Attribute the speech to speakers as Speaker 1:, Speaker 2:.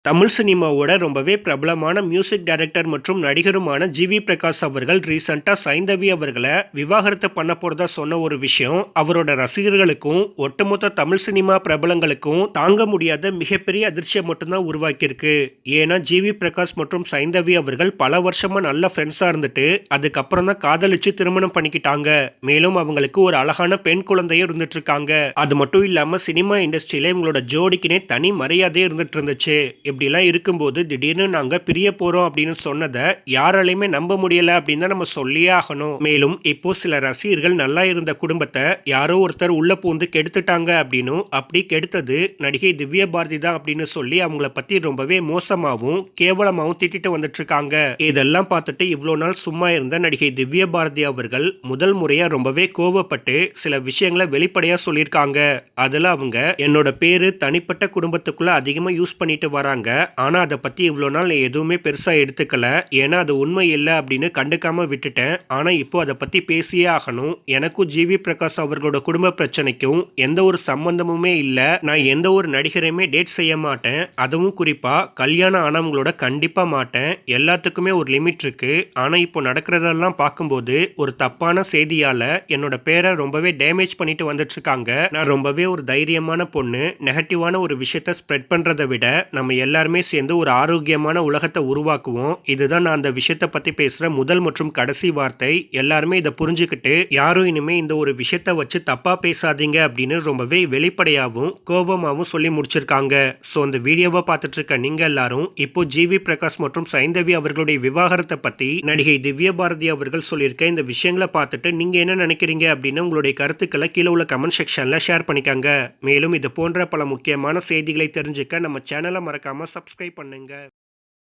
Speaker 1: தமிழ் சினிமாவோட ரொம்பவே பிரபலமான மியூசிக் டைரக்டர் மற்றும் நடிகருமான ஜிவி பிரகாஷ் அவர்கள் ரீசெண்டா சைந்தவி அவர்களை விவாகரத்து பண்ண போறதா சொன்ன ஒரு விஷயம் அவரோட ரசிகர்களுக்கும் ஒட்டுமொத்த தமிழ் சினிமா பிரபலங்களுக்கும் தாங்க முடியாத மிகப்பெரிய அதிர்ச்சியை மட்டும்தான் உருவாக்கியிருக்கு. ஏன்னா ஜிவி பிரகாஷ் மற்றும் சைந்தவி அவர்கள் பல வருஷமா நல்ல ஃப்ரெண்ட்ஸா இருந்துட்டு அதுக்கப்புறம் தான் காதலிச்சு திருமணம் பண்ணிக்கிட்டாங்க. மேலும் அவங்களுக்கு ஒரு அழகான பெண் குழந்தையும் இருந்துட்டு இருக்காங்க. அது மட்டும் இல்லாம சினிமா இண்டஸ்ட்ரியில இவங்களோட ஜோடிக்குனே தனி மரியாதையே இருந்துட்டு இருந்துச்சு. இப்படிலாம் இருக்கும்போது திடீர்னு நாங்க பிரிய போறோம் அப்படின்னு சொன்னதை யாராலையுமே நம்ப முடியல அப்படின்னு தான் நம்ம சொல்லியே ஆகணும். மேலும் இப்போ சில ரசிகர்கள் நல்லா இருந்த குடும்பத்தை யாரோ ஒருத்தர் உள்ள பூந்து கெடுத்துட்டாங்க அப்படின்னும், அப்படி கெடுத்தது நடிகை திவ்யா பாரதி தான் அப்படின்னு சொல்லி அவங்கள பத்தி ரொம்பவே மோசமாவும் கேவலமாவும் திட்டிட்டு வந்துட்டு இருக்காங்க. இதெல்லாம் பார்த்துட்டு இவ்வளவு நாள் சும்மா இருந்த நடிகை திவ்யா பாரதி அவர்கள் முதல் முறையா ரொம்பவே கோவப்பட்டு சில விஷயங்களை வெளிப்படையா சொல்லியிருக்காங்க. அதுல அவங்க என்னோட பேரு தனிப்பட்ட குடும்பத்துக்குள்ள அதிகமா யூஸ் பண்ணிட்டு வராங்க. ஆனா அதை பத்தி இவ்வளவு நாள் எதுவுமே பெருசா எடுத்துக்கல. ஏன்னா அது உண்மை இல்லை அப்படின்னு கண்டுக்காம விட்டுட்டேன். ஆனா இப்போ அதை பத்தி பேசியே ஆகணும். எனக்கும் ஜிவி பிரகாஷ் அவர்களோட குடும்ப பிரச்சனைக்கும் எந்த ஒரு சம்பந்தமுமே இல்லை. நான் எந்த ஒரு நடிகரையுமே டேட் செய்ய மாட்டேன். அதுவும் குறிப்பா கல்யாணம் ஆனவங்களோட கண்டிப்பா மாட்டேன். எல்லாத்துக்குமே ஒரு லிமிட் இருக்கு. ஆனா இப்போ நடக்கிறதெல்லாம் பார்க்கும்போது ஒரு தப்பான செய்தியால என்னோட பேரை ரொம்பவே டேமேஜ் பண்ணிட்டு வந்துட்டு இருக்காங்க. நான் ரொம்பவே ஒரு தைரியமான பொண்ணு. நெகட்டிவான ஒரு விஷயத்தை ஸ்ப்ரெட் பண்றதை விட நம்ம எல்லாருமே சேர்ந்து ஒரு ஆரோக்கியமான உலகத்தை உருவாக்குவோம். இதுதான் நான் அந்த விஷயத்தை பத்தி பேசுற முதல் மற்றும் கடைசி வார்த்தை. எல்லாருமே இதை புரிஞ்சுக்கிட்டு யாரும் இனிமே இந்த ஒரு விஷயத்தை வச்சு தப்பா பேசாதீங்க அப்படின்னு ரொம்பவே வெளிப்படையாகவும் கோபமாகவும் சொல்லி முடிச்சிருக்காங்க. ஸோ அந்த வீடியோவை பார்த்துட்டு இருக்க நீங்க எல்லாரும் இப்போ ஜிவி பிரகாஷ் மற்றும் சைந்தவி அவர்களுடைய விவாகரத்தை பத்தி நடிகை திவ்யா பாரதி அவர்கள் சொல்லியிருக்க இந்த விஷயங்களை பார்த்துட்டு நீங்க என்ன நினைக்கிறீங்க அப்படின்னு உங்களுடைய கருத்துக்களை கீழே உள்ள கமெண்ட் செக்ஷன்ல ஷேர் பண்ணிக்கங்க. மேலும் இது போன்ற பல முக்கியமான செய்திகளை தெரிஞ்சுக்க நம்ம சேனலை மறக்காம சப்ஸ்கிரைப் பண்ணுங்க.